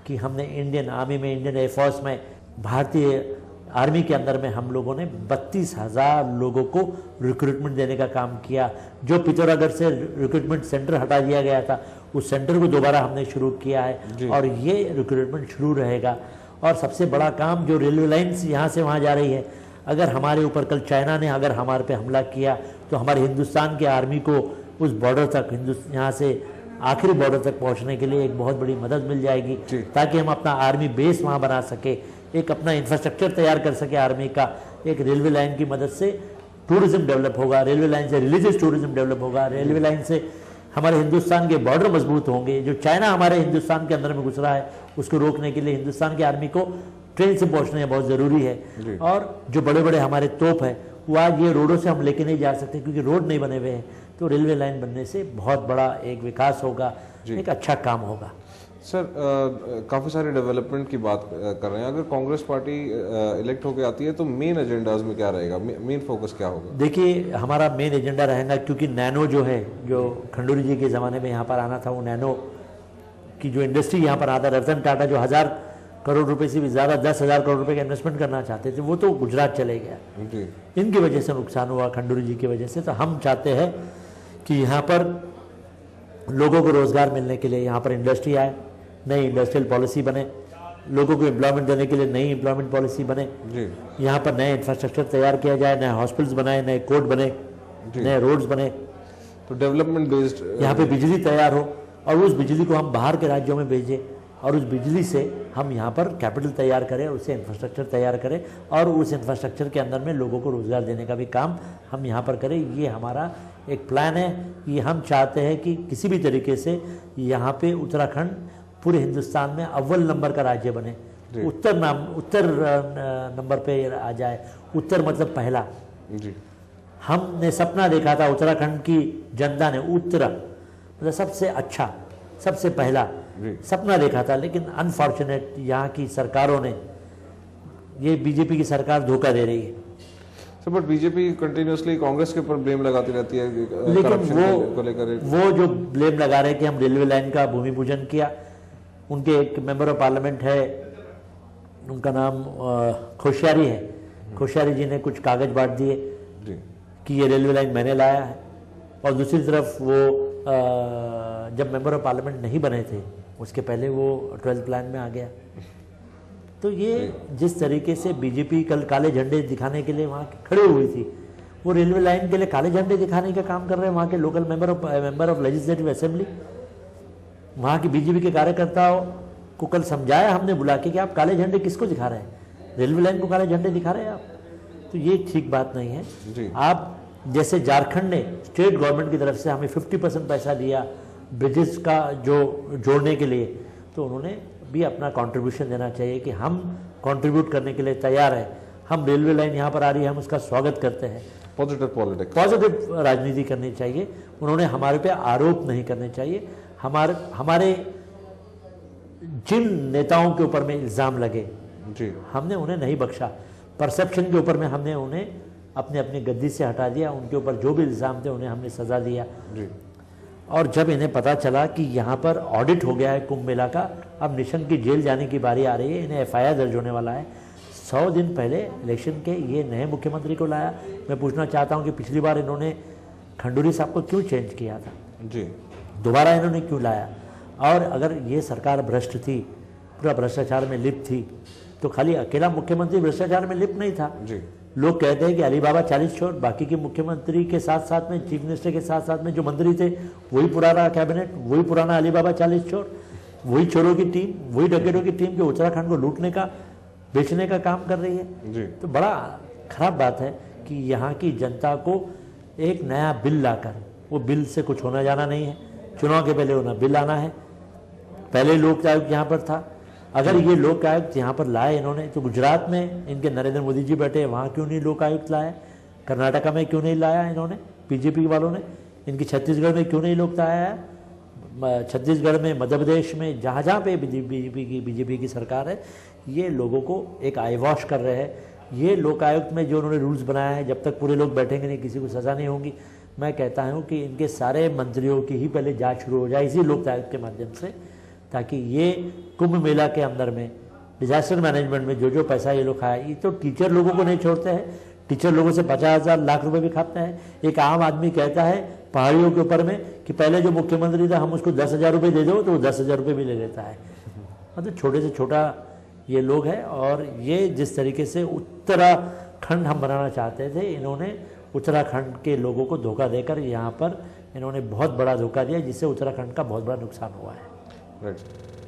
कि हमने Indian army में, इंडियन एयरफोर्स में, भारतीय आर्मी के अंदर में हम लोगों ने 32,000 लोगों को रिक्रूटमेंट देने का काम किया। जो पिथौरागढ़ से रिक्रूटमेंट सेंटर हटा दिया गया था, उस सेंटर को दोबारा हमने शुरू किया है और ये रिक्रूटमेंट शुरू रहेगा। और सबसे बड़ा काम जो रेलवे लाइन्स यहाँ से वहाँ जा रही है, अगर हमारे ऊपर कल चाइना ने अगर हमारे पे हमला किया तो हमारे हिंदुस्तान के आर्मी को उस बॉर्डर तक, यहाँ से आखिरी बॉर्डर तक पहुँचने के लिए एक बहुत बड़ी मदद मिल जाएगी, ताकि हम अपना आर्मी बेस वहाँ बना सके, एक अपना इंफ्रास्ट्रक्चर तैयार कर सके आर्मी का। एक रेलवे लाइन की मदद से टूरिज्म डेवलप होगा, रेलवे लाइन से रिलीजियस टूरिज्म डेवलप होगा, रेलवे लाइन से हमारे हिंदुस्तान के बॉर्डर मजबूत होंगे। जो चाइना हमारे हिंदुस्तान के अंदर में घुस रहा है, उसको रोकने के लिए हिंदुस्तान की आर्मी को ट्रेन से पहुंचना बहुत ज़रूरी है। और जो बड़े बड़े हमारे तोप है, वो आज ये रोडों से हम लेके नहीं जा सकते क्योंकि रोड नहीं बने हुए हैं। तो रेलवे लाइन बनने से बहुत बड़ा एक विकास होगा, एक अच्छा काम होगा। सर, काफ़ी सारे डेवलपमेंट की बात कर रहे हैं। अगर कांग्रेस पार्टी इलेक्ट होकर आती है तो मेन एजेंडाज में क्या रहेगा, मेन फोकस क्या होगा? देखिए, हमारा मेन एजेंडा रहेगा, क्योंकि नैनो जो है, जो खंडूरी जी के ज़माने में यहाँ पर आना था, वो नैनो की जो इंडस्ट्री यहाँ पर आता, रतन टाटा जो 1000 करोड़ रुपए से भी ज़्यादा 10,000 करोड़ रुपए का इन्वेस्टमेंट करना चाहते थे, वो तो गुजरात चले गया। इनकी वजह से नुकसान हुआ, खंडूरी जी की वजह से। तो हम चाहते हैं कि यहाँ पर लोगों को रोज़गार मिलने के लिए यहाँ पर इंडस्ट्री आए, नई इंडस्ट्रियल पॉलिसी बने, लोगों को एम्प्लॉयमेंट देने के लिए नई एम्प्लॉयमेंट पॉलिसी बने, यहाँ पर नए इंफ्रास्ट्रक्चर तैयार किया जाए, नए हॉस्पिटल्स बनाए, नए कोर्ट बने, नए रोड्स बने, तो डेवलपमेंट बेस्ड यहाँ पे बिजली तैयार हो और उस बिजली को हम बाहर के राज्यों में भेजें और उस बिजली से हम यहाँ पर कैपिटल तैयार करें, उससे इंफ्रास्ट्रक्चर तैयार करें और उस इंफ्रास्ट्रक्चर के अंदर में लोगों को रोज़गार देने का भी काम हम यहाँ पर करें। ये हमारा एक प्लान है। ये हम चाहते हैं कि किसी भी तरीके से यहाँ पे उत्तराखंड पूरे हिंदुस्तान में अव्वल नंबर का राज्य बने, उत्तर नंबर पे आ जाए। उत्तर मतलब पहला। हमने सपना देखा था, उत्तराखंड की जनता ने उत्तरा मतलब सबसे अच्छा, सबसे पहला सपना देखा था, लेकिन अनफॉर्चुनेट यहाँ की सरकारों ने, ये बीजेपी की सरकार धोखा दे रही है। बट बीजेपी कंटिन्यूअसली कांग्रेस के ऊपर ब्लेम लगाती रहती है, लेकिन वो जो ब्लेम लगा रहे हैं कि हम रेलवे लाइन का भूमि पूजन किया। उनके एक मेंबर ऑफ पार्लियामेंट है, उनका नाम खोशियारी है, खोशियारी जी ने कुछ कागज बांट दिए कि ये रेलवे लाइन मैंने लाया है, और दूसरी तरफ वो जब मेंबर ऑफ पार्लियामेंट नहीं बने थे उसके पहले वो 12th प्लान में आ गया। तो ये जिस तरीके से बीजेपी कल काले झंडे दिखाने के लिए वहाँ खड़े हुई थी, वो रेलवे लाइन के लिए काले झंडे दिखाने का काम कर रहे हैं वहाँ के local member of legislative assembly. वहाँ की बीजेपी के कार्यकर्ताओं को कल समझाया हमने बुला के कि आप काले झंडे किसको दिखा रहे हैं, रेलवे लाइन को काले झंडे दिखा रहे हैं आप। तो ये ठीक बात नहीं है। आप जैसे झारखंड ने स्टेट गवर्नमेंट की तरफ से हमें 50% पैसा दिया ब्रिजेस का जो जोड़ने के लिए, तो उन्होंने भी अपना कंट्रीब्यूशन देना चाहिए कि हम कंट्रीब्यूट करने के लिए तैयार हैं। हम रेलवे लाइन यहाँ पर आ रही है, हम उसका स्वागत करते हैं। पॉजिटिव पॉलिटिक्स, पॉजिटिव राजनीति करनी चाहिए। उन्होंने हमारे पे आरोप नहीं करने चाहिए। हमारे जिन नेताओं के ऊपर में इल्ज़ाम लगे हमने उन्हें नहीं बख्शा। परसेप्शन के ऊपर में हमने उन्हें अपने अपनी गद्दी से हटा दिया। उनके ऊपर जो भी इल्ज़ाम थे उन्हें हमने सज़ा दिया। और जब इन्हें पता चला कि यहाँ पर ऑडिट हो गया है कुंभ मेला का, अब निशंक की जेल जाने की बारी आ रही है, इन्हें FIR दर्ज होने वाला है। 100 दिन पहले इलेक्शन के ये नए मुख्यमंत्री को लाया। मैं पूछना चाहता हूँ कि पिछली बार इन्होंने खंडूरी साहब को क्यों चेंज किया था, दोबारा इन्होंने क्यों लाया? और अगर ये सरकार भ्रष्ट थी, पूरा भ्रष्टाचार में लिप्त थी, तो खाली अकेला मुख्यमंत्री भ्रष्टाचार में लिप्त नहीं था। लोग कहते हैं कि अली बाबा 40 चोर, बाकी के मुख्यमंत्री के साथ साथ में, चीफ मिनिस्टर के साथ साथ में जो मंत्री थे वही पुराना कैबिनेट, वही पुराना अली बाबा 40 चोर, वही चोरों की टीम, वही डकैतों की टीम जो उत्तराखंड को लूटने का, बेचने का काम कर रही है। तो बड़ा खराब बात है कि यहाँ की जनता को एक नया बिल लाकर, वो बिल से कुछ होना जाना नहीं है। चुनाव के पहले होना बिल आना है। पहले लोक आयुक्त यहाँ पर था, अगर ये लोक आयुक्त यहाँ पर लाए इन्होंने, तो गुजरात में इनके नरेंद्र मोदी जी बैठे, वहाँ क्यों नहीं लोक आयुक्त लाया? कर्नाटका में क्यों नहीं लाया इन्होंने, बीजेपी वालों ने? इनकी छत्तीसगढ़ में क्यों नहीं लोक लाया है? छत्तीसगढ़ में, मध्य प्रदेश में, जहाँ जहाँ पे बीजेपी की सरकार है, ये लोगों को एक आई वॉश कर रहे हैं। ये लोक आयुक्त में जो उन्होंने रूल्स बनाया है, जब तक पूरे लोग बैठेंगे नहीं, किसी को सज़ा नहीं होगी। मैं कहता हूँ कि इनके सारे मंत्रियों की ही पहले जाँच शुरू हो जाए इसी लोक आयुक्त के माध्यम से, ताकि ये कुंभ मेला के अंदर में डिजास्टर मैनेजमेंट में जो पैसा ये लोग खाया, ये तो टीचर लोगों को नहीं छोड़ते हैं, टीचर लोगों से 50,000 लाख रुपए भी खाते हैं। एक आम आदमी कहता है पहाड़ियों के ऊपर में कि पहले जो मुख्यमंत्री था हम उसको 10,000 रुपये दे दो, तो वो 10,000 रुपये भी ले लेता है। मतलब छोटे से छोटा ये लोग हैं। और ये जिस तरीके से उत्तराखंड हम बनाना चाहते थे, इन्होंने उत्तराखंड के लोगों को धोखा देकर यहाँ पर इन्होंने बहुत बड़ा धोखा दिया, जिससे उत्तराखंड का बहुत बड़ा नुकसान हुआ है। राइट।